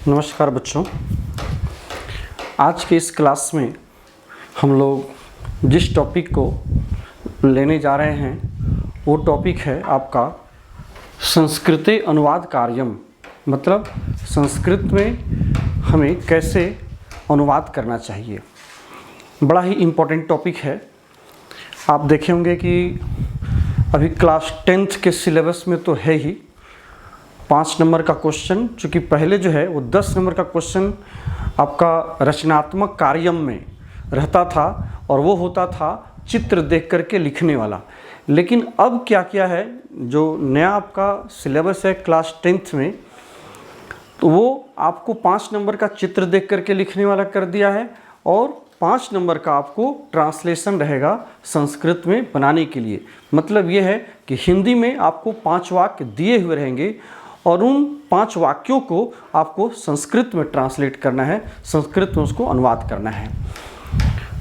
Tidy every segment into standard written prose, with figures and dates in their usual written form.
नमस्कार बच्चों, आज के इस क्लास में हम लोग जिस टॉपिक को लेने जा रहे हैं वो टॉपिक है आपका संस्कृते अनुवाद कार्यम। मतलब संस्कृत में हमें कैसे अनुवाद करना चाहिए। बड़ा ही इम्पोर्टेंट टॉपिक है। आप देखे होंगे कि अभी क्लास 10th के सिलेबस में तो है ही 5 नंबर का क्वेश्चन, चूँकि पहले जो है वो 10 नंबर का क्वेश्चन आपका रचनात्मक कार्यम में रहता था और वो होता था चित्र देख करके लिखने वाला। लेकिन अब क्या क्या है, जो नया आपका सिलेबस है क्लास 10th में, तो वो आपको 5 नंबर का चित्र देख करके लिखने वाला कर दिया है और 5 नंबर का आपको ट्रांसलेशन रहेगा संस्कृत में बनाने के लिए। मतलब ये है कि हिंदी में आपको 5 वाक्य दिए हुए रहेंगे और उन 5 वाक्यों को आपको संस्कृत में ट्रांसलेट करना है, संस्कृत में उसको अनुवाद करना है।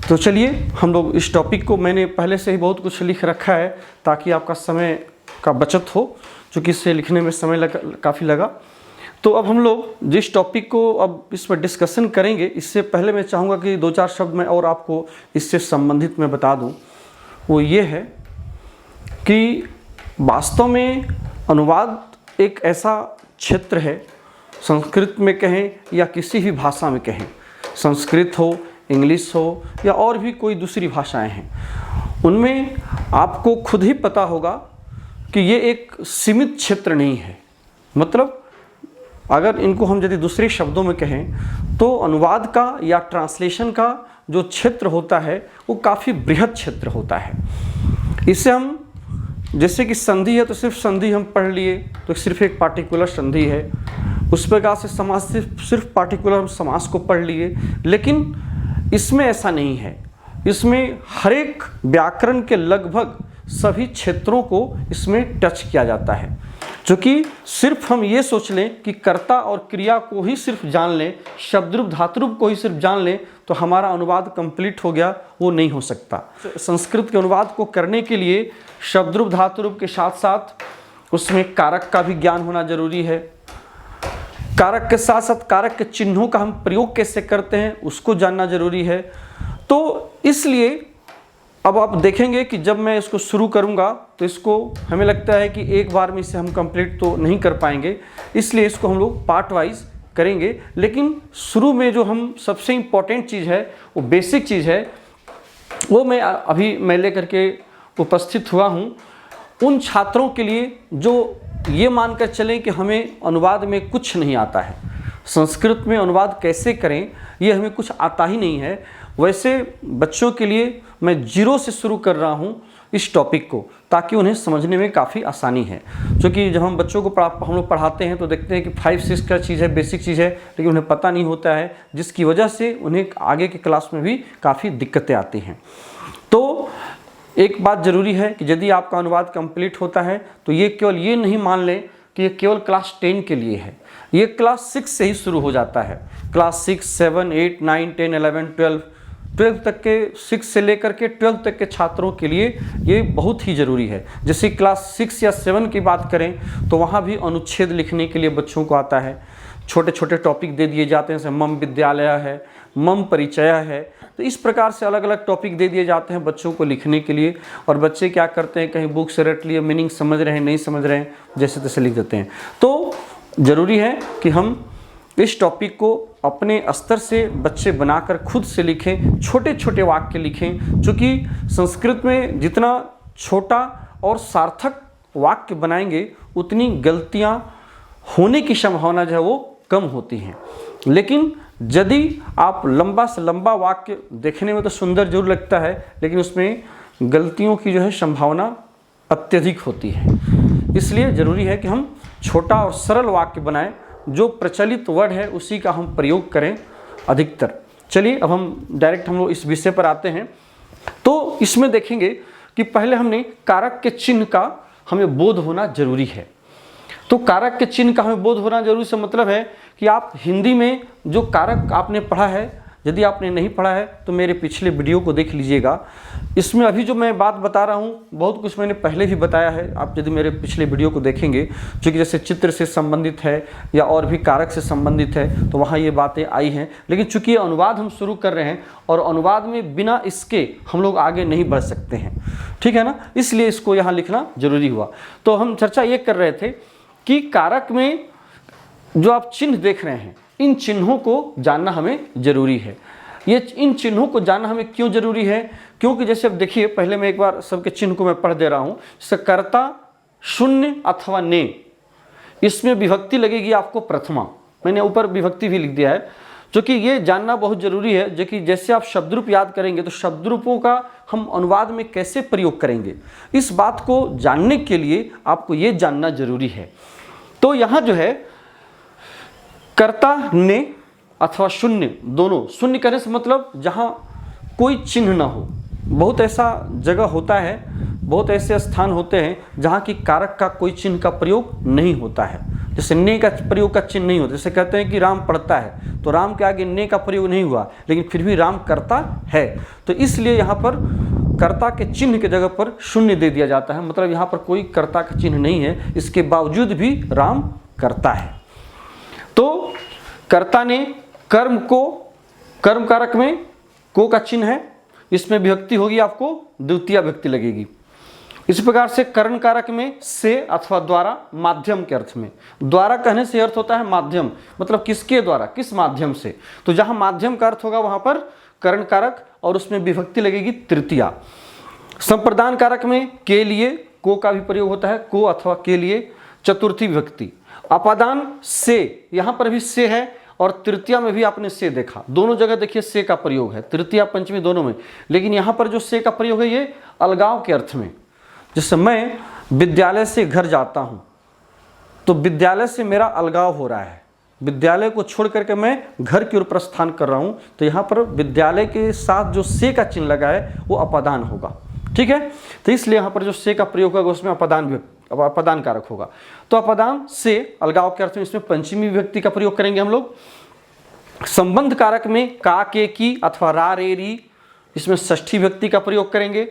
तो चलिए हम लोग इस टॉपिक को, मैंने पहले से ही बहुत कुछ लिख रखा है ताकि आपका समय का बचत हो, क्योंकि इससे लिखने में समय काफ़ी लगा। तो अब हम लोग जिस टॉपिक को अब इस पर डिस्कशन करेंगे, इससे पहले मैं चाहूँगा कि 2-4 शब्द मैं और आपको इससे संबंधित मैं बता दूँ। वो ये है कि वास्तव में अनुवाद एक ऐसा क्षेत्र है, संस्कृत में कहें या किसी भी भाषा में कहें, संस्कृत हो, इंग्लिश हो या और भी कोई दूसरी भाषाएं हैं, उनमें आपको खुद ही पता होगा कि ये एक सीमित क्षेत्र नहीं है। मतलब अगर इनको हम यदि दूसरे शब्दों में कहें तो अनुवाद का या ट्रांसलेशन का जो क्षेत्र होता है वो काफ़ी बृहद क्षेत्र होता है। इससे हम, जैसे कि संधि है तो सिर्फ संधि हम पढ़ लिए तो सिर्फ एक पार्टिकुलर संधि है, उस प्रकार से समास सिर्फ पार्टिकुलर हम समास को पढ़ लिए। लेकिन इसमें ऐसा नहीं है, इसमें हर एक व्याकरण के लगभग सभी क्षेत्रों को इसमें टच किया जाता है। क्योंकि सिर्फ हम ये सोच लें कि कर्ता और क्रिया को ही सिर्फ जान लें, शब्दरूप धातुरूप को ही सिर्फ जान लें तो हमारा अनुवाद कंप्लीट हो गया, वो नहीं हो सकता। संस्कृत के अनुवाद को करने के लिए शब्दरूप धातुरूप के साथ साथ उसमें कारक का भी ज्ञान होना जरूरी है। कारक के साथ साथ कारक के चिन्हों का हम प्रयोग कैसे करते हैं उसको जानना जरूरी है। तो इसलिए अब आप देखेंगे कि जब मैं इसको शुरू करूंगा तो इसको हमें लगता है कि एक बार में इसे हम कंप्लीट तो नहीं कर पाएंगे, इसलिए इसको हम लोग पार्ट वाइज करेंगे। लेकिन शुरू में जो हम सबसे इम्पॉर्टेंट चीज़ है, वो बेसिक चीज़ है, वो मैं लेकर के उपस्थित हुआ हूँ उन छात्रों के लिए जो ये मानकर चलें कि हमें अनुवाद में कुछ नहीं आता है, संस्कृत में अनुवाद कैसे करें ये हमें कुछ आता ही नहीं है। वैसे बच्चों के लिए मैं 0 से शुरू कर रहा हूँ इस टॉपिक को, ताकि उन्हें समझने में काफ़ी आसानी है। क्योंकि जब हम बच्चों को हम लोग पढ़ाते हैं तो देखते हैं कि 5-6 का चीज़ है, बेसिक चीज़ है, लेकिन उन्हें पता नहीं होता है, जिसकी वजह से उन्हें आगे के क्लास में भी काफ़ी दिक्कतें आती हैं। तो एक बात ज़रूरी है कि यदि आपका अनुवाद कंप्लीट होता है तो ये केवल ये नहीं मान लें कि ये केवल क्लास 10 के लिए है, ये क्लास 6 से ही शुरू हो जाता है। क्लास 6, 7, 8, 9, 10, 11, 12 तक के 6 से लेकर के 12 तक के छात्रों के लिए ये बहुत ही ज़रूरी है। जैसे क्लास 6 या 7 की बात करें तो वहाँ भी अनुच्छेद लिखने के लिए बच्चों को आता है, छोटे छोटे टॉपिक दे दिए जाते हैं, जैसे मम विद्यालय है, मम परिचय है। तो इस प्रकार से अलग अलग टॉपिक दे दिए जाते हैं बच्चों को लिखने के लिए, और बच्चे क्या करते हैं, कहीं बुक से रट लिए, मीनिंग समझ रहे हैं नहीं समझ रहे हैं, जैसे तैसे लिख देते हैं। तो ज़रूरी है कि हम इस टॉपिक को अपने स्तर से बच्चे बनाकर खुद से लिखें, छोटे छोटे वाक्य लिखें। क्योंकि संस्कृत में जितना छोटा और सार्थक वाक्य बनाएंगे उतनी गलतियाँ होने की संभावना जो है वो कम होती हैं। लेकिन यदि आप लंबा से लंबा वाक्य, देखने में तो सुंदर जरूर लगता है, लेकिन उसमें गलतियों की जो है संभावना अत्यधिक होती है। इसलिए ज़रूरी है कि हम छोटा और सरल वाक्य बनाएं, जो प्रचलित वर्ड है उसी का हम प्रयोग करें अधिकतर। चलिए अब हम डायरेक्ट हम लोग इस विषय पर आते हैं। तो इसमें देखेंगे कि पहले हमने कारक के चिन्ह का हमें बोध होना जरूरी है। तो कारक के चिन्ह का हमें बोध होना जरूरी से मतलब है कि आप हिंदी में जो कारक आपने पढ़ा है, यदि आपने नहीं पढ़ा है तो मेरे पिछले वीडियो को देख लीजिएगा। इसमें अभी जो मैं बात बता रहा हूँ बहुत कुछ मैंने पहले भी बताया है। आप यदि मेरे पिछले वीडियो को देखेंगे, चूँकि जैसे चित्र से संबंधित है या और भी कारक से संबंधित है तो वहाँ ये बातें आई हैं, लेकिन चूँकि ये अनुवाद हम शुरू कर रहे हैं और अनुवाद में बिना इसके हम लोग आगे नहीं बढ़ सकते हैं, ठीक है ना, इसलिए इसको यहाँ लिखना जरूरी हुआ। तो हम चर्चा ये कर रहे थे कि कारक में जो आप चिन्ह देख रहे हैं, इन चिन्हों को जानना हमें जरूरी है। ये इन चिन्हों को जानना हमें क्यों जरूरी है? क्योंकि जैसे अब देखिए, पहले मैं एक बार सबके चिन्ह को मैं पढ़ दे रहा हूं। जैसे कर्ता, शून्य अथवा ने, इसमें विभक्ति लगेगी आपको प्रथमा। मैंने ऊपर विभक्ति भी लिख दिया है, जो कि ये जानना बहुत जरूरी है। जो कि जैसे आप शब्द रूप याद करेंगे तो शब्द रूपों का हम अनुवाद में कैसे प्रयोग करेंगे, इस बात को जानने के लिए आपको ये जानना जरूरी है। तो यहाँ जो है कर्ता, ने अथवा शून्य, दोनों। शून्य कहने से मतलब जहाँ कोई चिन्ह ना हो। बहुत ऐसा जगह होता है, बहुत ऐसे स्थान होते हैं जहाँ की कारक का कोई चिन्ह का प्रयोग नहीं होता है। जैसे ने का प्रयोग का चिन्ह नहीं होता। जैसे कहते हैं कि राम पढ़ता है, तो राम के आगे ने का प्रयोग नहीं हुआ, लेकिन फिर भी राम करता है। तो इसलिए यहाँ पर कर्ता के चिन्ह के जगह पर शून्य दे दिया जाता है। मतलब यहाँ पर कोई कर्ता का चिन्ह नहीं है, इसके बावजूद भी राम करता है। तो कर्ता ने कर्म को, कर्म कारक में को का चिन्ह है, इसमें विभक्ति होगी, आपको द्वितीय विभक्ति लगेगी। इस प्रकार से कर्ण कारक में से अथवा द्वारा, माध्यम के अर्थ में। द्वारा कहने से अर्थ होता है माध्यम, मतलब किसके द्वारा, किस माध्यम से। तो जहां माध्यम का अर्थ होगा वहां पर कर्ण कारक और उसमें विभक्ति लगेगी तृतीया। संप्रदान कारक में के लिए को का भी प्रयोग होता है, को अथवा के लिए, चतुर्थी विभक्ति। अपादान से, यहां पर भी से है और तृतीया में भी आपने से देखा। दोनों जगह देखिए से का प्रयोग है, तृतीया पंचमी दोनों में। लेकिन यहाँ पर जो से का प्रयोग है ये अलगाव के अर्थ में। जैसे मैं विद्यालय से घर जाता हूँ, तो विद्यालय से मेरा अलगाव हो रहा है, विद्यालय को छोड़ करके मैं घर की ओर प्रस्थान कर रहा हूँ। तो यहाँ पर विद्यालय के साथ जो से का चिन्ह लगा है वो अपादान होगा, ठीक है। तो इसलिए यहाँ पर जो से का प्रयोग होगा उसमें अपादान कारक होगा। तो अपादान से अलगाव के अर्थ में इसमें पंचमी विभक्ति का प्रयोग करेंगे हम लोग। संबंध कारक में का, के, की अथवा रा, रे, री, इसमें षष्ठी विभक्ति का प्रयोग करेंगे।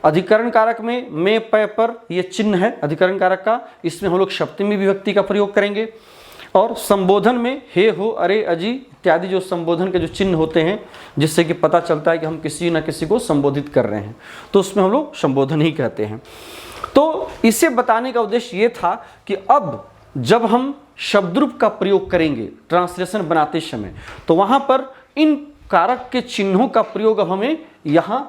अधिकरण कारक में पै, पर, ये चिन्ह है अधिकरण कारक का, इसमें हम लोग सप्तमी विभक्ति का प्रयोग करेंगे। और संबोधन में हे, हो, अरे, अजी इत्यादि जो संबोधन के जो चिन्ह होते हैं, जिससे कि पता चलता है कि हम किसी न किसी को संबोधित कर रहे हैं, तो उसमें हम लोग संबोधन ही कहते हैं। तो इसे बताने का उद्देश्य ये था कि अब जब हम शब्दरूप का प्रयोग करेंगे ट्रांसलेशन बनाते समय, तो वहां पर इन कारक के चिन्हों का प्रयोग अब हमें यहां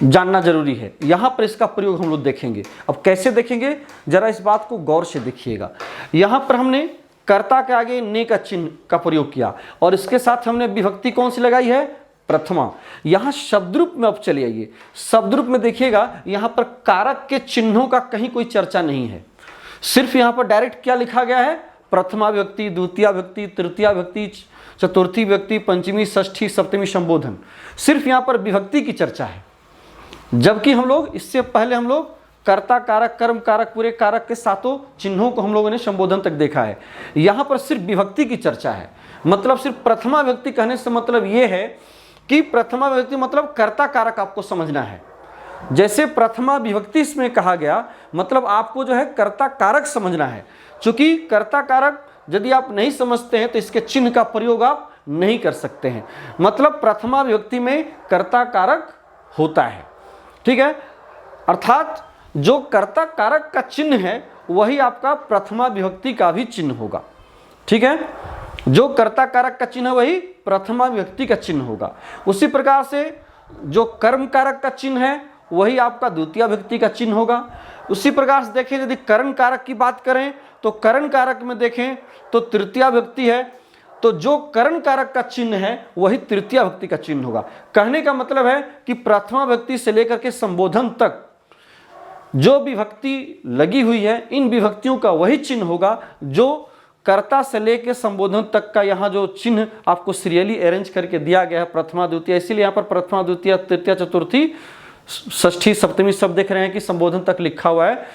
जानना जरूरी है। यहां पर इसका प्रयोग हम लोग देखेंगे। अब कैसे देखेंगे, जरा इस बात को गौर से देखिएगा। यहां पर हमने कर्ता के आगे ने का चिन्ह का प्रयोग किया और इसके साथ हमने विभक्ति कौन सी लगाई है, प्रथमा। यहां शब्दरूप में अब चले आइए, शब्दरूप में देखिएगा यहां पर कारक के चिन्हों का कहीं कोई चर्चा नहीं है। सिर्फ यहां पर डायरेक्ट क्या लिखा गया है, प्रथमा विभक्ति, द्वितीय विभक्ति, तृतीय विभक्ति, चतुर्थी विभक्ति, पंचमी, षष्ठी, सप्तमी, संबोधन। सिर्फ यहां पर विभक्ति की चर्चा है। जबकि हम लोग इससे पहले हम लोग कर्ता कारक, कर्म कारक, पूरे कारक के सातों चिन्हों को हम लोगों ने संबोधन तक देखा है। यहां पर सिर्फ विभक्ति की चर्चा है। मतलब सिर्फ प्रथमा विभक्ति कहने से मतलब यह है कि प्रथमा विभक्ति मतलब कर्ता कारक आपको समझना है। जैसे प्रथमा विभक्ति इसमें कहा गया, मतलब आपको जो है कर्ता कारक समझना है। चूंकि कर्ता कारक यदि आप नहीं समझते हैं तो इसके चिन्ह का प्रयोग आप नहीं कर सकते हैं। मतलब प्रथमा विभक्ति में कर्ता कारक होता है, ठीक है। अर्थात जो कर्ता कारक का चिन्ह है वही आपका प्रथमा विभक्ति का भी चिन्ह होगा, ठीक है। जो कर्ता कारक का चिन्ह वही प्रथमा विभक्ति का चिन्ह होगा। उसी प्रकार से जो कर्म कारक का चिन्ह है वही आपका द्वितीय विभक्ति का चिन्ह होगा। उसी प्रकार से देखें, यदि करण कारक की बात करें तो करण कारक में देखें तो तृतीय विभक्ति है, तो जो करण कारक का चिन्ह है वही तृतीय विभक्ति का चिन्ह होगा। कहने का मतलब है कि प्रथमा विभक्ति से लेकर के संबोधन तक जो विभक्ति लगी हुई है, इन विभक्तियों का वही चिन्ह होगा जो कर्ता से लेकर संबोधन तक का यहाँ जो चिन्ह आपको सीरियली अरेंज करके दिया गया है, प्रथमा द्वितीय। इसीलिए यहाँ पर प्रथमा द्वितीय तृतीय चतुर्थी षष्ठी सप्तमी सब देख रहे हैं कि संबोधन तक लिखा हुआ है।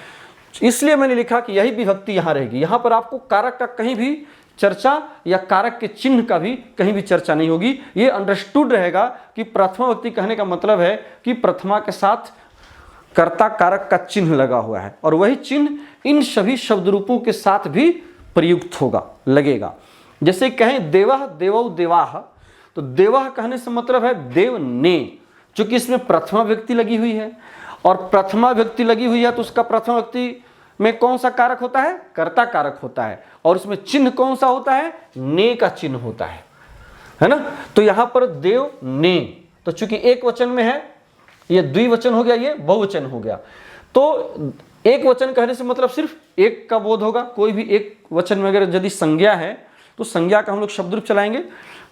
इसलिए मैंने लिखा कि यही विभक्ति यहाँ रहेगी। यहाँ पर आपको कारक का कहीं भी चर्चा या कारक के चिन्ह का भी कहीं भी चर्चा नहीं होगी। ये अंडरस्टूड रहेगा कि प्रथमा विभक्ति कहने का मतलब है कि प्रथमा के साथ कर्ता कारक का चिन्ह लगा हुआ है और वही चिन्ह इन सभी शब्द रूपों के साथ भी प्रयुक्त होगा, लगेगा। जैसे कहें देवः, देवौ, देवाः, तो देवः कहने से मतलब है देव ने, चूंकि इसमें प्रथमा विभक्ति लगी हुई है और प्रथमा विभक्ति लगी हुई है तो उसका प्रथमा विभक्ति में कौन सा कारक होता है? कर्ता कारक होता है और उसमें चिन्ह कौन सा होता है? ने का चिन्ह होता है ना। तो यहां पर देव ने, तो चूंकि एक वचन में है, ये द्विवचन हो गया, ये बहुवचन हो गया। तो एक वचन कहने से मतलब सिर्फ एक का बोध होगा। कोई भी एक वचन में अगर यदि संज्ञा है तो संज्ञा का हम लोग शब्द रूप चलाएंगे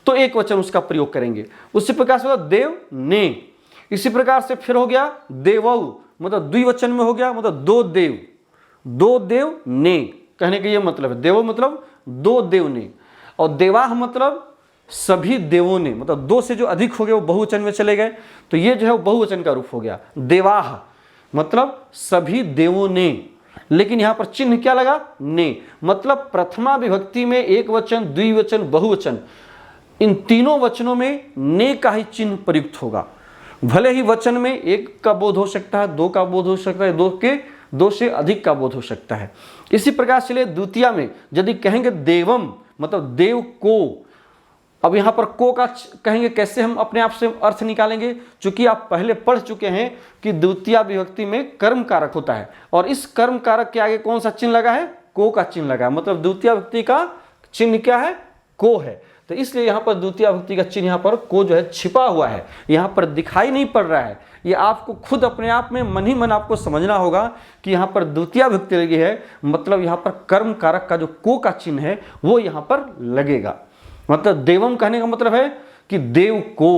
तो एक वचन उसका प्रयोग करेंगे। उसी प्रकार से देव ने, इसी प्रकार से फिर हो गया देवौ, मतलब द्विवचन में हो गया, मतलब दो देव, दो देव ने कहने का ये मतलब है। देवो मतलब दो देव ने और देवाह मतलब सभी देवों ने, मतलब दो से जो अधिक हो गए वो बहुवचन में चले गए, तो ये जो है वो बहुवचन का रूप हो गया। देवाह मतलब सभी देवों ने, लेकिन यहां पर चिन्ह क्या लगा? ने, मतलब प्रथमा विभक्ति में एक वचन, द्विवचन, बहुवचन, इन तीनों वचनों में ने का ही चिन्ह प्रयुक्त होगा। भले ही वचन में एक का बोध हो सकता है, दो का बोध हो सकता है, दो से अधिक का बोध हो सकता है। इसी प्रकार से द्वितीया में यदि कहेंगे देवम मतलब देव को, अब यहां पर को का कहेंगे, कैसे हम अपने आप से अर्थ निकालेंगे? चूंकि आप पहले पढ़ चुके हैं कि द्वितीया विभक्ति में कर्म कारक होता है और इस कर्म कारक के आगे कौन सा चिन्ह लगा है? को का चिन्ह लगा है, मतलब द्वितीया विभक्ति का चिन्ह क्या है? को है। तो इसलिए यहां पर द्वितीया विभक्ति का चिन्ह यहां पर को जो है छिपा हुआ है, यहां पर दिखाई नहीं पड़ रहा है। ये आपको खुद अपने आप में मन ही मन आपको समझना होगा कि यहां पर द्वितीया विभक्ति लगी है, मतलब यहां पर कर्म कारक का जो को का चिन्ह है वो यहां पर लगेगा। मतलब देवम कहने का मतलब है कि देव को,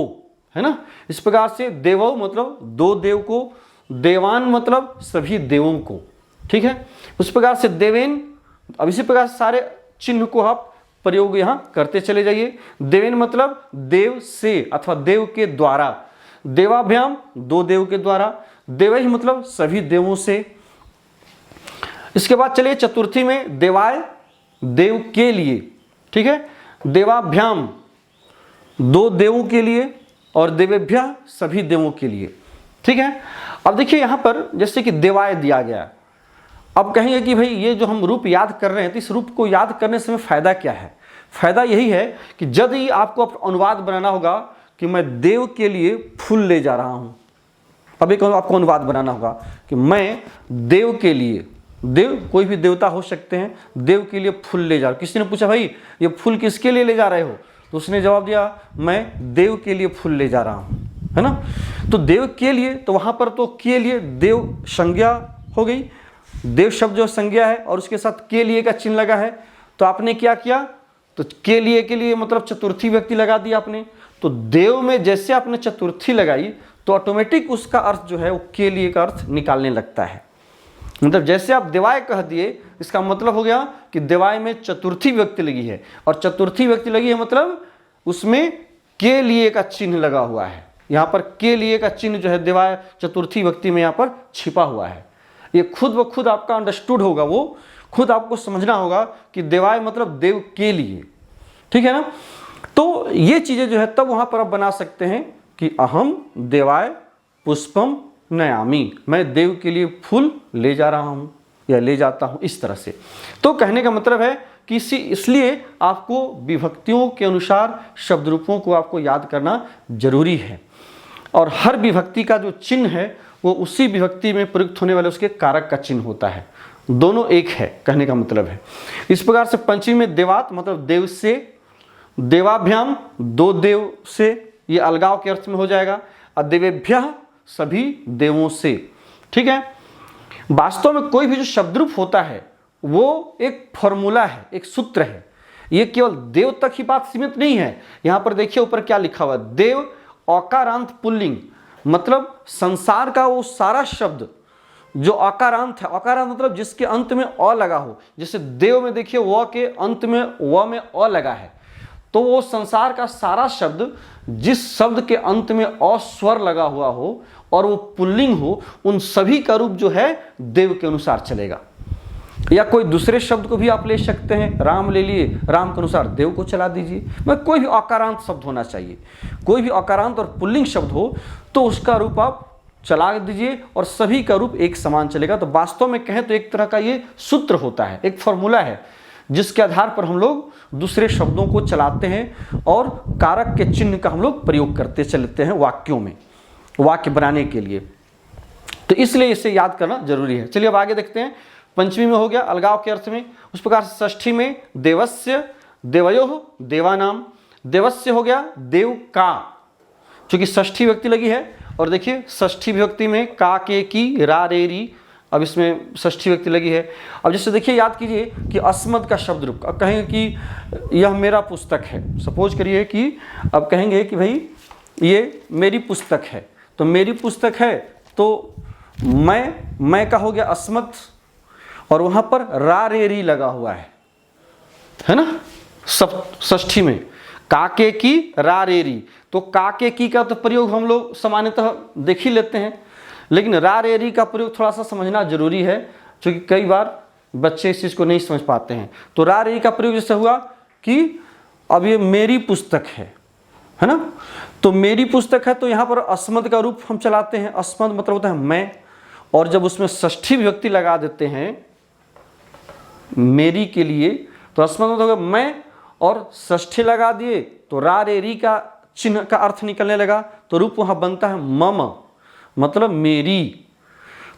है ना। इस प्रकार से देवो मतलब दो देव को, देवान मतलब सभी देवों को, ठीक है। उस प्रकार से देवेन, अब इसी प्रकार सारे चिन्ह को आप प्रयोग यहां करते चले जाइए। देवेन मतलब देव से अथवा देव के द्वारा, देवाभ्याम दो देव के द्वारा, देवै मतलब सभी देवों से। इसके बाद चलिए चतुर्थी में देवाय, देव के लिए, ठीक है। देवाभ्याम दो देवों के लिए और देवेभ्यः सभी देवों के लिए, ठीक है। अब देखिए यहां पर जैसे कि देवाय दिया गया, अब कहेंगे कि भाई ये जो हम रूप याद कर रहे हैं तो इस रूप को याद करने से हमें फायदा क्या है? फायदा यही है कि जब ही आपको अनुवाद बनाना होगा कि मैं देव के लिए फूल ले जा रहा हूं, अब एक आपको अनुवाद बनाना होगा कि मैं देव के लिए, देव कोई भी देवता हो सकते हैं, देव के लिए फूल ले जा रहा हूं। किसी ने पूछा भाई ये फूल किसके लिए ले जा रहे हो, तो उसने जवाब दिया मैं देव के लिए फूल ले जा रहा हूं, है ना। तो देव के लिए, तो वहां पर तो के लिए देव संज्ञा हो गई, देव शब्द जो संज्ञा है और उसके साथ के लिए का चिन्ह लगा है। तो आपने क्या किया, तो के लिए मतलब चतुर्थी व्यक्ति लगा दिया आपने। तो देव में जैसे आपने चतुर्थी लगाई तो ऑटोमेटिक उसका अर्थ जो है वो के लिए का अर्थ निकालने लगता है। मतलब जैसे आप देवाय कह दिए, इसका मतलब हो गया कि देवाय में चतुर्थी व्यक्ति लगी है और चतुर्थी व्यक्ति लगी है मतलब उसमें के लिए का चिन्ह लगा हुआ है। यहाँ पर के लिए का चिन्ह जो है देवाय चतुर्थी व्यक्ति में यहाँ पर छिपा हुआ है। ये खुद ब खुद आपका अंडरस्टूड होगा, वो खुद आपको समझना होगा कि देवाय मतलब देव के लिए, ठीक है ना। तो ये चीजें जो है तब वहां पर आप बना सकते हैं कि अहम देवाय पुष्पम नयामी, मैं देव के लिए फूल ले जा रहा हूं या ले जाता हूं, इस तरह से। तो कहने का मतलब है कि इसलिए आपको विभक्तियों के अनुसार शब्द रूपों को आपको याद करना जरूरी है और हर विभक्ति का जो चिन्ह है वो उसी विभक्ति में प्रयुक्त होने वाले उसके कारक का चिन्ह होता है, दोनों एक है कहने का मतलब है। इस प्रकार से पंचमी में देवात मतलब देव से, देवाभ्याम दो देव से, ये अलगाव के अर्थ में हो जाएगा, और देवेभ्यः सभी देवों से, ठीक है। वास्तव में कोई भी जो शब्द रूप होता है वो एक फॉर्मूला है, एक सूत्र है। ये केवल देव तक ही बात सीमित नहीं है। यहां पर देखिए ऊपर क्या लिखा हुआ है, देव औकारांत पुल्लिंग, मतलब संसार का वो सारा शब्द जो अकारांत है, अकारांत मतलब जिसके अंत में अ लगा हो, जैसे देव में देखिए व के अंत में व में अ लगा है, तो वो संसार का सारा शब्द जिस शब्द के अंत में अ स्वर लगा हुआ हो और वो पुल्लिंग हो, उन सभी का रूप जो है देव के अनुसार चलेगा। या कोई दूसरे शब्द को भी आप ले सकते हैं। राम ले लिए, राम के अनुसार देव को चला दीजिए। मैं कोई भी अकारांत शब्द होना चाहिए, कोई भी अकारांत और पुल्लिंग शब्द हो तो उसका रूप आप चला दीजिए और सभी का रूप एक समान चलेगा। तो वास्तव में कहें तो एक तरह का ये सूत्र होता है, एक फॉर्मूला है जिसके आधार पर हम लोग दूसरे शब्दों को चलाते हैं और कारक के चिन्ह का हम लोग प्रयोग करते चलते हैं वाक्यों में, वाक्य बनाने के लिए। तो इसलिए इसे याद करना जरूरी है। चलिए अब आगे देखते हैं। पंचमी में हो गया अलगाव के अर्थ में, उस प्रकार षष्ठी में देवस्य, देवयोः, देवानाम। देवस्य हो गया देव का, चूंकि षष्ठी विभक्ति लगी है। और देखिए षष्ठी विभक्ति में का, के, की, रा, रे, री, अब इसमें षष्ठी विभक्ति लगी है। अब जैसे देखिए याद कीजिए कि अस्मद का शब्द रूप, अब कहेंगे कि यह मेरा पुस्तक है। सपोज करिए कि अब कहेंगे कि भाई ये मेरी पुस्तक है, तो मेरी पुस्तक है तो मैं का हो गया अस्मद और वहां पर रा, रे, री लगा हुआ है ना। सब षष्ठी में काके की, रा, रे, री, तो काके की का तो प्रयोग हम लोग सामान्यतः देख ही लेते हैं, लेकिन रा, रे, री का प्रयोग थोड़ा सा समझना जरूरी है, क्योंकि कई बार बच्चे इस चीज़ को नहीं समझ पाते हैं। तो रा, रे, री का प्रयोग जैसे हुआ कि अब ये मेरी पुस्तक है ना, तो मेरी पुस्तक है तो यहाँ पर अस्मद का रूप हम चलाते हैं। अस्मद मतलब होता है मैं, और जब उसमें षष्ठी विभक्ति लगा देते हैं मेरी के लिए तो अस्मद मतलब मैं, और षष्ठी लगा दिए तो रा, रे, री का चिन्ह का अर्थ निकलने लगा, तो रूप वहां बनता है मम, मतलब मेरी।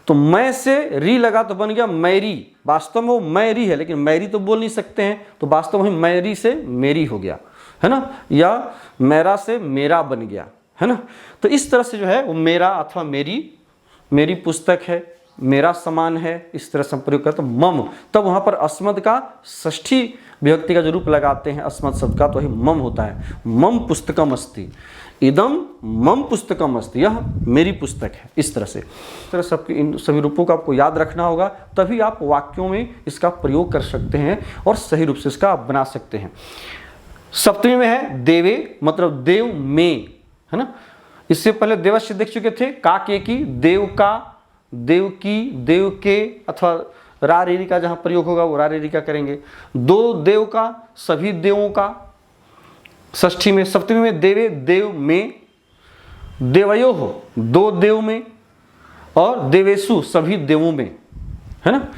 तो मैं से री लगा तो बन गया मैरी। वास्तव में वो मैरी है, लेकिन मैरी तो बोल नहीं सकते हैं, तो वास्तव में मैरी से मेरी हो गया है ना, या मेरा से मेरा बन गया है ना। तो इस तरह से जो है वो मेरा अथवा मेरी, मेरी पुस्तक है, मेरा सामान है, इस तरह से प्रयोग करते मम। तब वहां पर अस्मद का षष्ठी विभक्ति का जो रूप लगाते हैं अस्मद शब्द का, तो वही मम होता है। मम पुस्तकम अस्ति, इदम मम पुस्तकम अस्ति, यह मेरी पुस्तक है। इस तरह से सबके इन सभी रूपों को आपको याद रखना होगा, तभी आप वाक्यों में इसका प्रयोग कर सकते हैं और सही रूप से इसका आप बना सकते हैं। सप्तमी में है देवे, मतलब देव में, है ना। इससे पहले देवस्य देख चुके थे, का, के, की, देव का, देव की, देव के, अथवा रा, रे, री का जहां प्रयोग होगा वो रा, रे, री का करेंगे। दो देव का, सभी देवों का षष्ठी में। सप्तमी में देवे, देव में, देवयो हो, दो देव में, और देवेशु, सभी देवों में, है ना।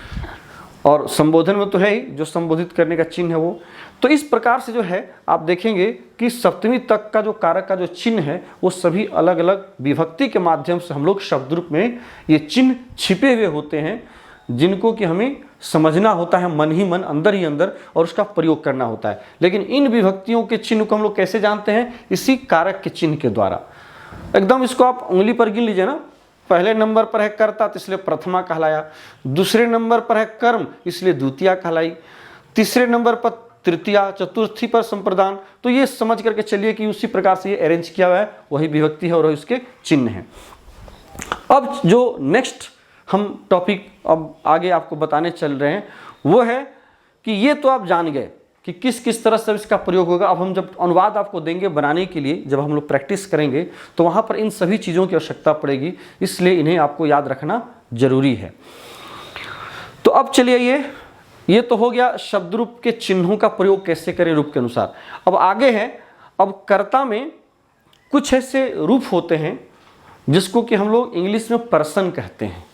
और संबोधन में तो है ही, जो संबोधित करने का चिन्ह है वो। तो इस प्रकार से जो है आप देखेंगे कि सप्तमी तक का जो कारक का जो चिन्ह है वो सभी अलग अलग विभक्ति के माध्यम से हम लोग शब्द रूप में ये चिन्ह छिपे हुए होते हैं, जिनको कि हमें समझना होता है मन ही मन, अंदर ही अंदर, और उसका प्रयोग करना होता है। लेकिन इन विभक्तियों के चिन्ह को हम लोग कैसे जानते हैं? इसी कारक के चिन्ह के द्वारा। एकदम इसको आप उंगली पर गिन लीजिए ना। पहले नंबर पर है कर्ता तो इसलिए प्रथमा कहलाया, दूसरे नंबर पर है कर्म इसलिए द्वितीया कहलाई, तीसरे नंबर पर तृतीया, चतुर्थी पर संप्रदान। तो ये समझ करके चलिए कि उसी प्रकार से ये अरेंज किया हुआ है, वही विभक्ति है और वही उसके चिन्ह है। अब जो नेक्स्ट हम टॉपिक अब आगे आपको बताने चल रहे हैं वो है कि ये तो आप जान गए कि किस किस तरह से इसका प्रयोग होगा। अब हम जब अनुवाद आपको देंगे बनाने के लिए, जब हम लोग प्रैक्टिस करेंगे तो वहाँ पर इन सभी चीज़ों की आवश्यकता पड़ेगी, इसलिए इन्हें आपको याद रखना जरूरी है। तो अब चलिए ये तो हो गया शब्द रूप के चिन्हों का प्रयोग कैसे करें रूप के अनुसार। अब आगे है, अब कर्ता में कुछ ऐसे रूप होते हैं जिसको कि हम लोग इंग्लिश में पर्सन कहते हैं,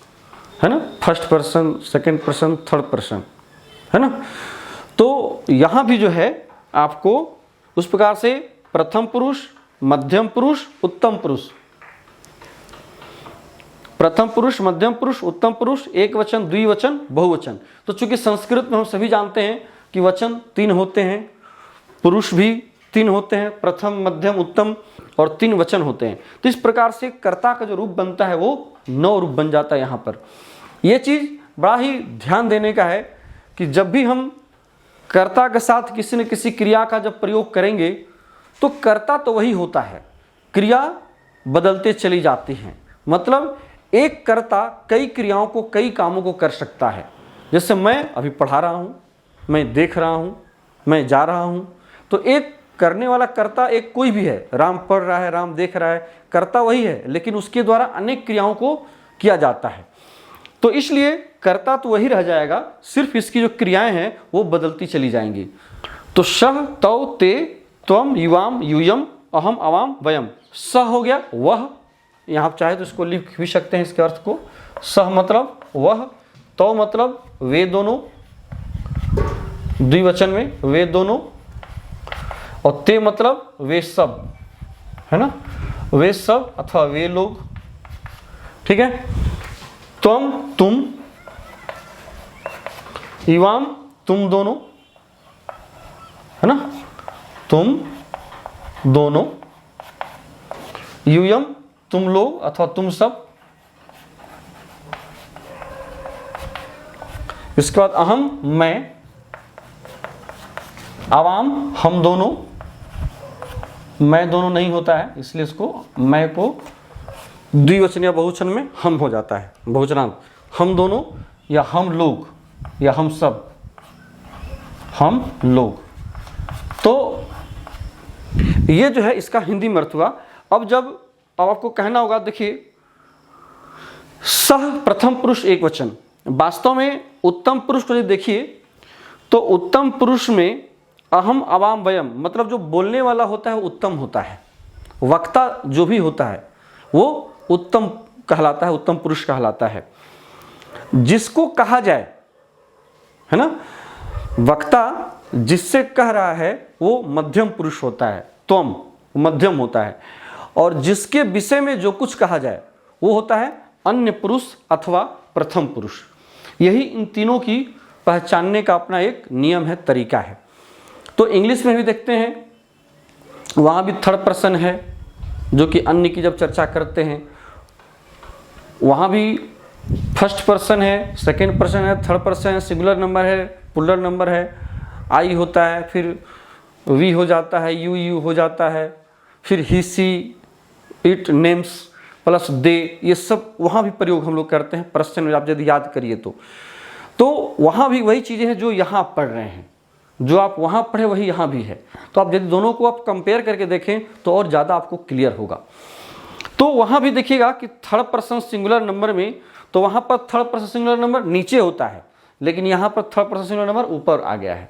है ना। First person, second person, third person, है ना। तो यहाँ भी जो है आपको उस प्रकार से प्रथम पुरुष, मध्यम पुरुष, उत्तम पुरुष, प्रथम पुरुष, मध्यम पुरुष, उत्तम पुरुष, एक वचन, द्विवचन, बहुवचन। तो चूंकि संस्कृत में हम सभी जानते हैं कि वचन 3 होते हैं, पुरुष भी 3 होते हैं, प्रथम, मध्यम, उत्तम, और 3 वचन होते हैं। तो इस प्रकार से कर्ता का जो रूप बनता है वो 9 रूप बन जाता है। यहाँ पर ये चीज़ बड़ा ही ध्यान देने का है कि जब भी हम कर्ता के साथ किसी न किसी क्रिया का जब प्रयोग करेंगे तो कर्ता तो वही होता है, क्रिया बदलते चली जाती हैं। मतलब एक कर्ता कई क्रियाओं को, कई कामों को कर सकता है। जैसे मैं अभी पढ़ा रहा हूँ, मैं देख रहा हूँ, मैं जा रहा हूँ, तो एक करने वाला कर्ता एक कोई भी है। राम पढ़ रहा है, राम देख रहा है, कर्ता वही है, लेकिन उसके द्वारा अनेक क्रियाओं को किया जाता है। तो इसलिए कर्ता तो वही रह जाएगा, सिर्फ इसकी जो क्रियाएं हैं वो बदलती चली जाएंगी। तो सह, तौ, ते, त्वम, युवाम, यूयम, अहम, अवाम, वयम। सह हो गया वह, यहाँ आप चाहे तो इसको लिख भी सकते हैं इसके अर्थ को। सह मतलब वह, तौ मतलब वे दोनों, द्विवचन में वे दोनों, और ते मतलब वे सब, है ना, वे सब अथवा वे लोग, ठीक है। त्वम तुम, युवाम तुम दोनों, है ना, तुम दोनों, यूयम तुम लोग अथवा तुम सब। इसके बाद अहम मैं, अवाम हम दोनों, मैं दोनों नहीं होता है इसलिए इसको मैं को द्विवचन या बहुवचन में हम हो जाता है, बहुवचनांत। हम दोनों या हम लोग या हम सब, हम लोग। तो ये जो है इसका हिंदी में अर्थ हुआ। अब आपको कहना होगा, देखिए सह प्रथम पुरुष एक वचन, वास्तव में उत्तम पुरुष को यदि देखिए तो उत्तम पुरुष में अहम, अवाम, वयम मतलब जो बोलने वाला होता है वो उत्तम होता है, वक्ता जो भी होता है वो उत्तम कहलाता है, उत्तम पुरुष कहलाता है। जिसको कहा जाए, है ना, वक्ता जिससे कह रहा है वो मध्यम पुरुष होता है, त्वम मध्यम होता है, और जिसके विषय में जो कुछ कहा जाए वो होता है अन्य पुरुष अथवा प्रथम पुरुष। यही इन तीनों की पहचानने का अपना एक नियम है, तरीका है। तो इंग्लिश में भी देखते हैं, वहाँ भी थर्ड पर्सन है, जो कि अन्य की जब चर्चा करते हैं वहाँ भी फर्स्ट पर्सन है, सेकंड पर्सन है, थर्ड पर्सन है, सिंगुलर नंबर है, प्लूरल नंबर है, आई होता है, फिर वी हो जाता है, यू हो जाता है, फिर ही, सी, इट, नेम्स प्लस दे, ये सब वहाँ भी प्रयोग हम लोग करते हैं प्रश्न में, आप यदि याद करिए तो वहाँ भी वही चीज़ें हैं जो यहाँ आप पढ़ रहे हैं, जो आप वहाँ पढ़े वही यहाँ भी है। तो आप यदि दोनों को आप कंपेयर करके देखें तो और ज़्यादा आपको क्लियर होगा। तो वहाँ भी देखिएगा कि थर्ड पर्सन सिंगुलर नंबर में, तो वहाँ पर थर्ड पर्सन सिंगुलर नंबर नीचे होता है, लेकिन यहाँ पर थर्ड पर्सन सिंगुलर नंबर ऊपर आ गया है।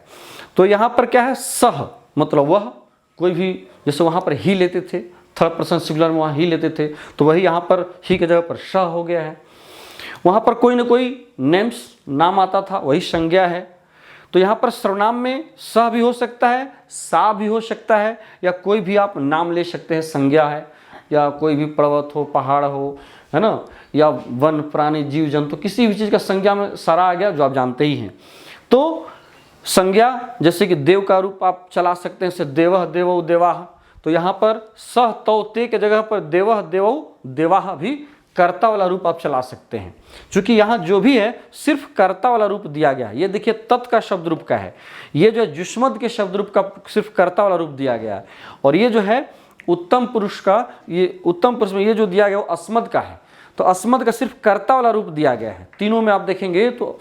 तो यहाँ पर क्या है, सह मतलब वह, कोई भी, जैसे वहाँ पर ही लेते थे, थर्ड पर्सन सिंगुलर में वहाँ ही लेते थे, तो वही यहाँ पर ही की जगह पर स हो गया है। वहाँ पर कोई ना कोई नेम्स नाम आता था, वही संज्ञा है। तो यहाँ पर सर्वनाम में स भी हो सकता है, सा भी हो सकता है, या कोई भी आप नाम ले सकते हैं, संज्ञा है, या कोई भी पर्वत हो, पहाड़ हो, है ना, या वन प्राणी जीव जंतु, किसी भी चीज़ का संज्ञा में सारा आ गया, जो आप जानते ही हैं। तो संज्ञा जैसे कि देव का रूप आप चला सकते हैं, जैसे देवः, देवौ, देवाः। तो यहाँ पर सह, तौ, ते के जगह पर देवः, देवौ, देवाः भी कर्ता वाला रूप आप चला सकते हैं, क्योंकि यहाँ जो भी है सिर्फ कर्ता वाला रूप दिया गया है। ये देखिए तत् का शब्द रूप का है, ये जो है जुष्मद के शब्द रूप का सिर्फ कर्ता वाला रूप दिया गया है, और ये जो है उत्तम पुरुष का, ये उत्तम पुरुष में ये जो दिया गया वो अस्मद का है। तो अस्मद का सिर्फ कर्ता वाला रूप दिया गया है। तीनों में आप देखेंगे तो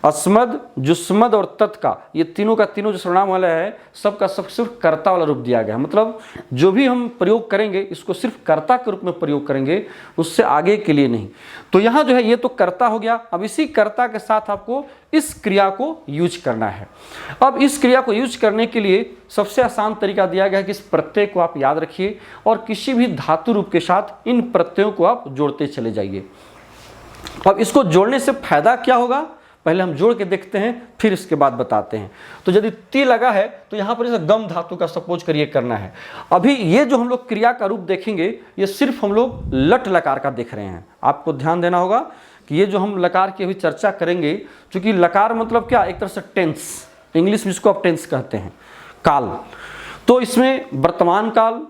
अस्मद, जुस्मद और तत् का, ये तीनों का तीनों जो सर्वनाम वाला है सबका सब सिर्फ कर्ता वाला रूप दिया गया है। मतलब जो भी हम प्रयोग करेंगे इसको सिर्फ कर्ता के रूप में प्रयोग करेंगे, उससे आगे के लिए नहीं। तो यहाँ जो है ये तो कर्ता हो गया। अब इसी कर्ता के साथ आपको इस क्रिया को यूज करना है। अब इस क्रिया को यूज करने के लिए सबसे आसान तरीका दिया गया है कि इस प्रत्यय को आप याद रखिए और किसी भी धातु रूप के साथ इन प्रत्ययों को आप जोड़ते चले जाइए। अब इसको जोड़ने से फायदा क्या होगा, पहले हम जोड़ के देखते हैं, फिर इसके बाद बताते हैं। तो यदि ती लगा है तो यहाँ पर जैसे गम धातु का सपोज करिए करना है। अभी ये जो हम लोग क्रिया का रूप देखेंगे ये सिर्फ हम लोग लट लकार का देख रहे हैं। आपको ध्यान देना होगा कि ये जो हम लकार की अभी चर्चा करेंगे, चूंकि लकार मतलब क्या, एक तरह से टेंस, इंग्लिश में इसको आप टेंस कहते हैं, काल। तो इसमें वर्तमान काल,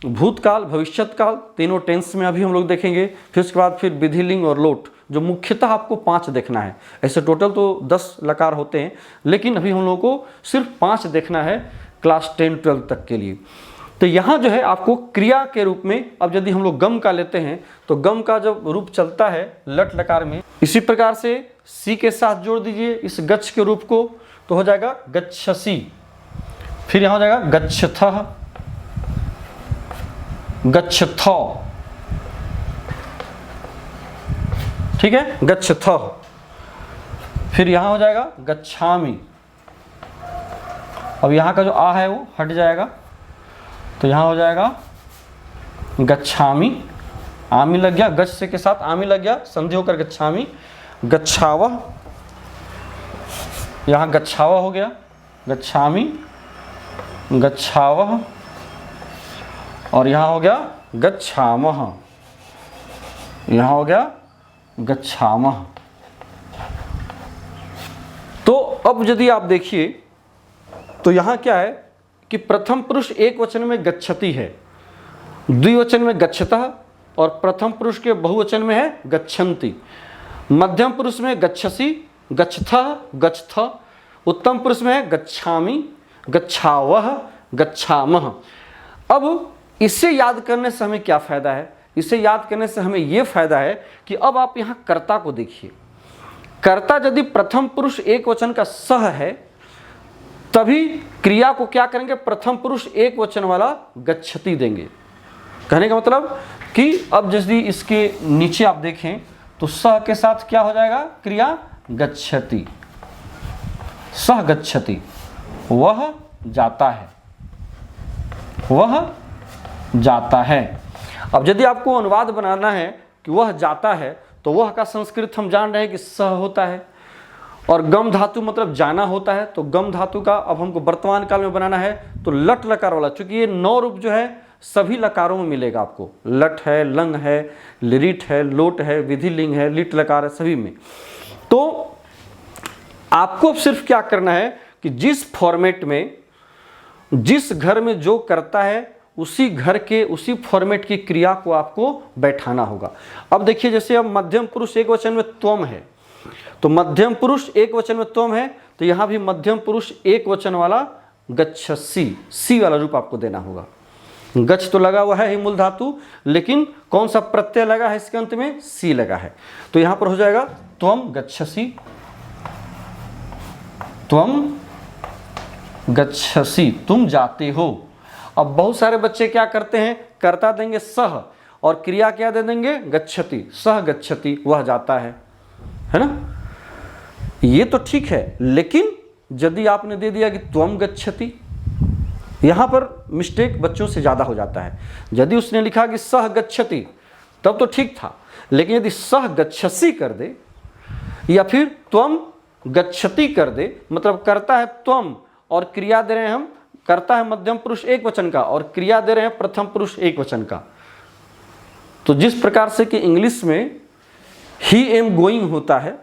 भूतकाल, भविष्यत काल, तीनों टेंस में अभी हम लोग देखेंगे। फिर उसके बाद फिर विधिलिंग और लोट, जो मुख्यतः आपको 5 देखना है। ऐसे टोटल तो 10 लकार होते हैं, लेकिन अभी हम लोगों को सिर्फ 5 देखना है क्लास 10-12 तक के लिए। तो यहाँ जो है आपको क्रिया के रूप में, अब यदि हम लोग गम का लेते हैं तो गम का जब रूप चलता है लट लकार में, इसी प्रकार से सी के साथ जोड़ दीजिए इस गच्छ के रूप को, तो हो जाएगा गच्छसी। फिर यहाँ हो जाएगा गच्छथः, गच्छथौ, ठीक है, गच्छथः। फिर यहाँ हो जाएगा गच्छामि। अब यहाँ का जो आ है वो हट जाएगा, तो यहाँ हो जाएगा गच्छामि। आमी लग गया, गच्छ से के साथ आमी लग गया, संधि होकर गच्छामि। गच्छावह, यहाँ गच्छावह हो गया, गच्छामि गच्छावह, और यहाँ हो गया गच्छामः, यहाँ हो गया गच्छामः। तो अब यदि आप देखिए तो यहाँ क्या है कि प्रथम पुरुष एक वचन में गच्छति है, द्विवचन में गच्छतः, और प्रथम पुरुष के बहुवचन में है गच्छन्ति। मध्यम पुरुष में गच्छसि, गच्छथः, गच्छथ। उत्तम पुरुष में है गच्छामि, गच्छावह, गच्छामः। अब इसे याद करने से हमें क्या फ़ायदा है? इसे याद करने से हमें यह फ़ायदा है कि अब आप यहाँ कर्ता को देखिए। कर्ता यदि प्रथम पुरुष एक वचन का सह है, तभी क्रिया को क्या करेंगे? प्रथम पुरुष एक वचन वाला गच्छति देंगे। कहने का मतलब कि अब यदि इसके नीचे आप देखें तो सह के साथ क्या हो जाएगा? क्रिया गच्छति, सह गच्छति, वह जाता है, वह जाता है। अब यदि आपको अनुवाद बनाना है कि वह जाता है, तो वह का संस्कृत हम जान रहे हैं कि सह होता है, और गम धातु मतलब जाना होता है। तो गम धातु का अब हमको वर्तमान काल में बनाना है, तो लट लकार वाला, चूंकि ये 9 रूप जो है सभी लकारों में मिलेगा आपको। लट है, लंग है, लिरिट है, लोट है, विधि लिंग है, लिट लकार है, सभी में। तो आपको सिर्फ क्या करना है कि जिस फॉर्मेट में, जिस घर में जो करता है, उसी घर के उसी फॉर्मेट की क्रिया को आपको बैठाना होगा। अब देखिए, जैसे अब मध्यम पुरुष एक वचन में त्वम है, तो मध्यम पुरुष एक वचन में त्वम है, तो यहां भी मध्यम पुरुष एक वचन वाला गच्छसि, सी वाला रूप आपको देना होगा। गच्छ तो लगा हुआ है ही मूल धातु, लेकिन कौन सा प्रत्यय लगा है इसके अंत में? सी लगा है। तो यहां पर हो जाएगा त्वम गच्छसि, त्वम गच्छसि, तुम जाते हो। अब बहुत सारे बच्चे क्या करते हैं? कर्ता देंगे सह, और क्रिया क्या दे देंगे? गच्छति, सह गच्छति, वह जाता है ना? ये तो ठीक है, लेकिन यदि आपने दे दिया कि त्वम गच्छति, यहां पर मिस्टेक बच्चों से ज्यादा हो जाता है। यदि उसने लिखा कि सह गच्छति, तब तो ठीक था, लेकिन यदि सह गच्छसि कर दे या फिर त्वम गच्छति कर दे, मतलब करता है त्वम और क्रिया दे रहे हैं हम, करता है मध्यम पुरुष एक वचन का और क्रिया दे रहे हैं प्रथम पुरुष एक वचन का। तो जिस प्रकार से कि इंग्लिश में ही एम गोइंग होता है,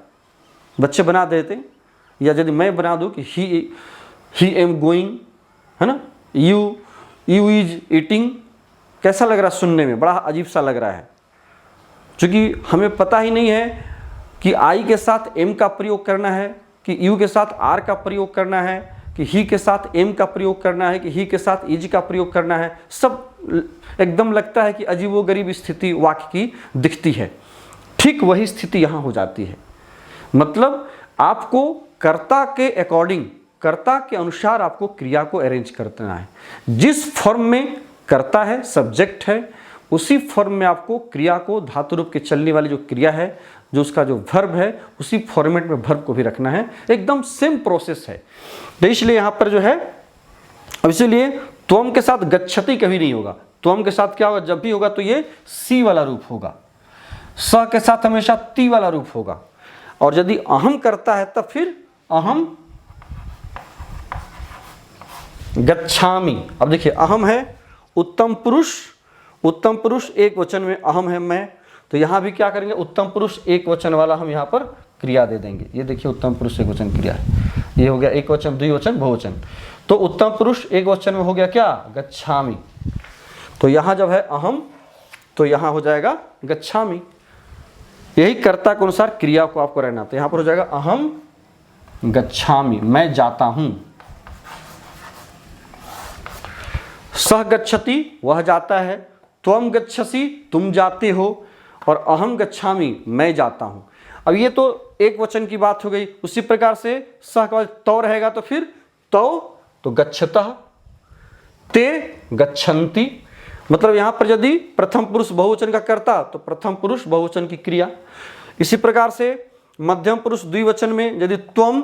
बच्चे बना देते, या यदि मैं बना दूं कि ही एम गोइंग, है ना, यू इज ईटिंग, कैसा लग रहा है सुनने में? बड़ा अजीब सा लग रहा है, क्योंकि हमें पता ही नहीं है कि आई के साथ एम का प्रयोग करना है, कि यू के साथ आर का प्रयोग करना है, कि ही के साथ एम का प्रयोग करना है, कि ही के साथ इज का प्रयोग करना है। सब एकदम लगता है कि अजीबोगरीब स्थिति वाक्य की दिखती है। ठीक वही स्थिति यहाँ हो जाती है। मतलब आपको कर्ता के अकॉर्डिंग, कर्ता के अनुसार आपको क्रिया को अरेंज करना है। जिस फॉर्म में कर्ता है, सब्जेक्ट है, उसी फॉर्म में आपको क्रिया को, धातु रूप के चलने वाली जो क्रिया है, जो उसका जो वर्ब है, उसी फॉर्मेट में वर्ब को भी रखना है। एकदम सेम प्रोसेस है। तो इसलिए यहाँ पर जो है, अब इसीलिए त्वम के साथ गच्छति कभी नहीं होगा। त्वम के साथ क्या होगा? जब भी होगा तो ये सी वाला रूप होगा। स के साथ हमेशा ती वाला रूप होगा। और यदि अहम करता है तब फिर अहम गच्छामि। अब देखिए, अहम है उत्तम पुरुष, उत्तम पुरुष एक वचन में अहम है मैं, तो यहां भी क्या करेंगे? उत्तम पुरुष एक वचन वाला हम यहां पर क्रिया दे देंगे। ये देखिए, उत्तम पुरुष एक वचन क्रिया है। ये हो गया एक वचन, द्विवचन, बहुवचन। तो उत्तम पुरुष एक वचन में हो गया क्या? गच्छामि। तो यहां जब है अहम, तो यहां हो जाएगा गच्छामि। यही कर्ता के अनुसार क्रिया को आपको रहना। तो यहां पर हो जाएगा अहम गच्छामि, मैं जाता हूं। सह गच्छति, वह जाता है। त्वम गच्छसि, तुम जाते हो। और अहम गच्छामि, मैं जाता हूं। अब ये तो एक वचन की बात हो गई। उसी प्रकार से सह का तो रहेगा, तो फिर तो गच्छतः, ते गच्छन्ति। मतलब यहां पर यदि प्रथम पुरुष बहुवचन का कर्ता, तो प्रथम पुरुष बहुवचन की क्रिया। इसी प्रकार से मध्यम पुरुष द्विवचन में यदि त्वम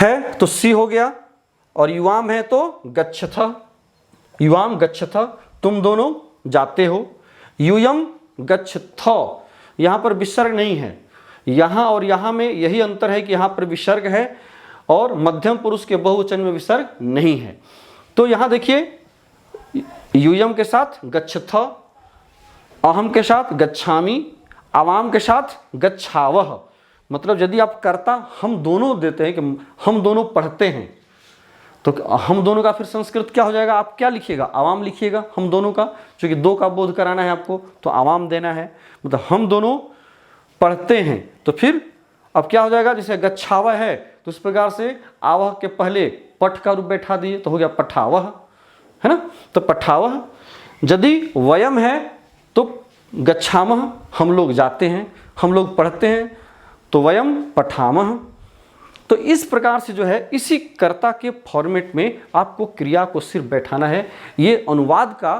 है तो सी हो गया, और युवाम है तो गच्छथ, युवाम गच्छथ, तुम दोनों जाते हो। यूयम गच्छथ, यहाँ पर विसर्ग नहीं है, यहाँ और यहाँ में यही अंतर है कि यहाँ पर विसर्ग है और मध्यम पुरुष के बहुवचन में विसर्ग नहीं है। तो यहाँ देखिए यूयम के साथ गच्छथ, अहम के साथ गच्छामि, आवाम के साथ गच्छावह। मतलब यदि आप कर्ता हम दोनों देते हैं कि हम दोनों पढ़ते हैं, तो हम दोनों का फिर संस्कृत क्या हो जाएगा, आप क्या लिखिएगा, आवाम लिखिएगा हम दोनों का, क्योंकि दो का बोध कराना है आपको तो आवाम देना है। मतलब हम दोनों पढ़ते हैं तो फिर अब क्या हो जाएगा, जैसे गच्छावह है तो इस प्रकार से आवह के पहले पठ का रूप बैठा दिए तो हो गया पठावह, है ना। तो पठावह। यदि वयम है तो गच्छामह, हम लोग जाते हैं, हम लोग पढ़ते हैं तो वयम पठामह। तो इस प्रकार से जो है इसी कर्ता के फॉर्मेट में आपको क्रिया को सिर्फ बैठाना है। ये अनुवाद का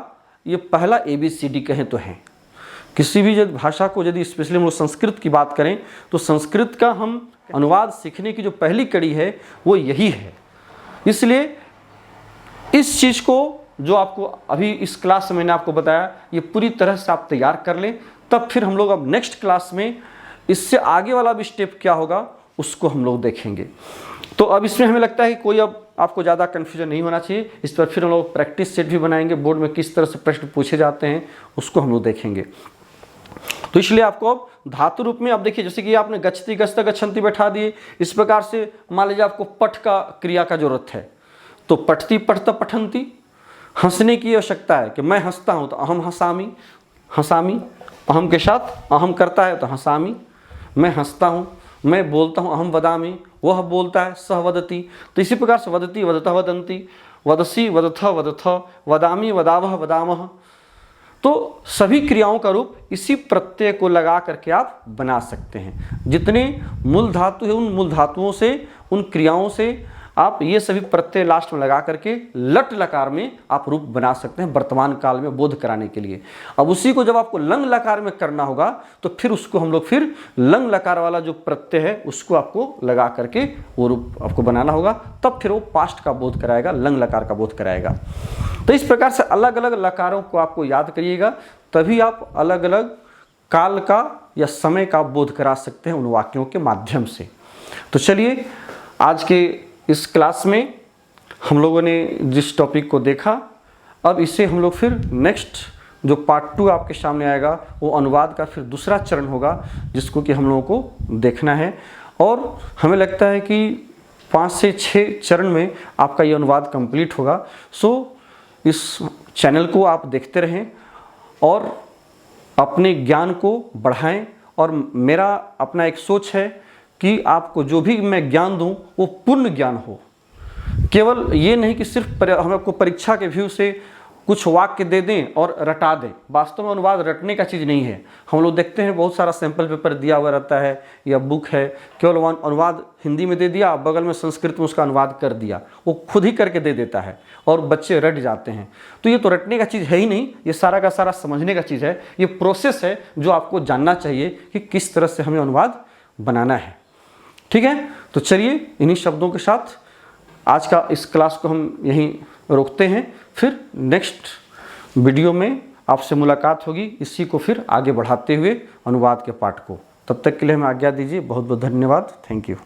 ये पहला ABCD कहें तो है। किसी भी भाषा को यदि स्पेशली हम लोग संस्कृत की बात करें तो संस्कृत का हम अनुवाद सीखने की जो पहली कड़ी है वो यही है। इसलिए इस चीज़ को जो आपको अभी इस क्लास में मैंने आपको बताया ये पूरी तरह से आप तैयार कर लें, तब फिर हम लोग अब नेक्स्ट क्लास में इससे आगे वाला भी स्टेप क्या होगा उसको हम लोग देखेंगे। तो अब इसमें हमें लगता है कि कोई अब आपको ज़्यादा कन्फ्यूजन नहीं होना चाहिए। इस पर फिर हम लोग प्रैक्टिस सेट भी बनाएंगे, बोर्ड में किस तरह से प्रश्न पूछे जाते हैं उसको हम लोग देखेंगे। तो इसलिए आपको अब धातु रूप में, अब देखिए जैसे कि आपने गच्छति गच्छत गच्छन्ति बैठा दिए, इस प्रकार से मान लीजिए आपको पठ का क्रिया का जरूरत है तो पठती पठता पठन्ति। हंसने की आवश्यकता है कि मैं हंसता हूँ तो अहम हंसामी, हंसामी, अहम के साथ अहम करता है तो हंसामी, मैं हंसता हूँ, मैं बोलता हूँ अहम वदामी, वह बोलता है सह वदति। तो इसी प्रकार से वदति वदतः वदन्ति, वदसी वदथ वदथ, वदामी वदावह वदामह। तो सभी क्रियाओं का रूप इसी प्रत्यय को लगा करके आप बना सकते हैं। जितने मूल धातु है उन मूल धातुओं से, उन क्रियाओं से आप ये सभी प्रत्यय लास्ट में लगा करके लट लकार में आप रूप बना सकते हैं वर्तमान काल में बोध कराने के लिए। अब उसी को जब आपको लंग लकार में करना होगा तो फिर उसको हम लोग फिर लंग लकार वाला जो प्रत्यय है उसको आपको लगा करके वो रूप आपको बनाना होगा, तब फिर वो पास्ट का बोध कराएगा, लंग लकार का बोध कराएगा। तो इस प्रकार से अलग अलग लकारों को आपको याद करिएगा, तभी आप अलग अलग काल का या समय का बोध करा सकते हैं उन वाक्यों के माध्यम से। तो चलिए आज के इस क्लास में हम लोगों ने जिस टॉपिक को देखा, अब इसे हम लोग फिर नेक्स्ट जो पार्ट 2 आपके सामने आएगा वो अनुवाद का फिर दूसरा चरण होगा जिसको कि हम लोगों को देखना है। और हमें लगता है कि 5 से 6 चरण में आपका ये अनुवाद कंप्लीट होगा। सो इस चैनल को आप देखते रहें और अपने ज्ञान को बढ़ाएं। और मेरा अपना एक सोच है कि आपको जो भी मैं ज्ञान दूं वो पूर्ण ज्ञान हो। केवल ये नहीं कि सिर्फ हम आपको परीक्षा के व्यू से कुछ वाक्य दे दें और रटा दें। वास्तव में अनुवाद रटने का चीज़ नहीं है। हम लोग देखते हैं बहुत सारा सैंपल पेपर दिया हुआ रहता है या बुक है, केवल अनुवाद हिंदी में दे दिया, बगल में संस्कृत में उसका अनुवाद कर दिया, वो खुद ही करके दे देता है और बच्चे रट जाते हैं। तो ये तो रटने का चीज़ है ही नहीं, ये सारा का सारा समझने का चीज़ है। ये प्रोसेस है जो आपको जानना चाहिए कि किस तरह से हमें अनुवाद बनाना है। ठीक है, तो चलिए इन्हीं शब्दों के साथ आज का इस क्लास को हम यहीं रोकते हैं। फिर नेक्स्ट वीडियो में आपसे मुलाकात होगी, इसी को फिर आगे बढ़ाते हुए अनुवाद के पाठ को। तब तक के लिए हमें आज्ञा दीजिए। बहुत बहुत धन्यवाद। Thank you.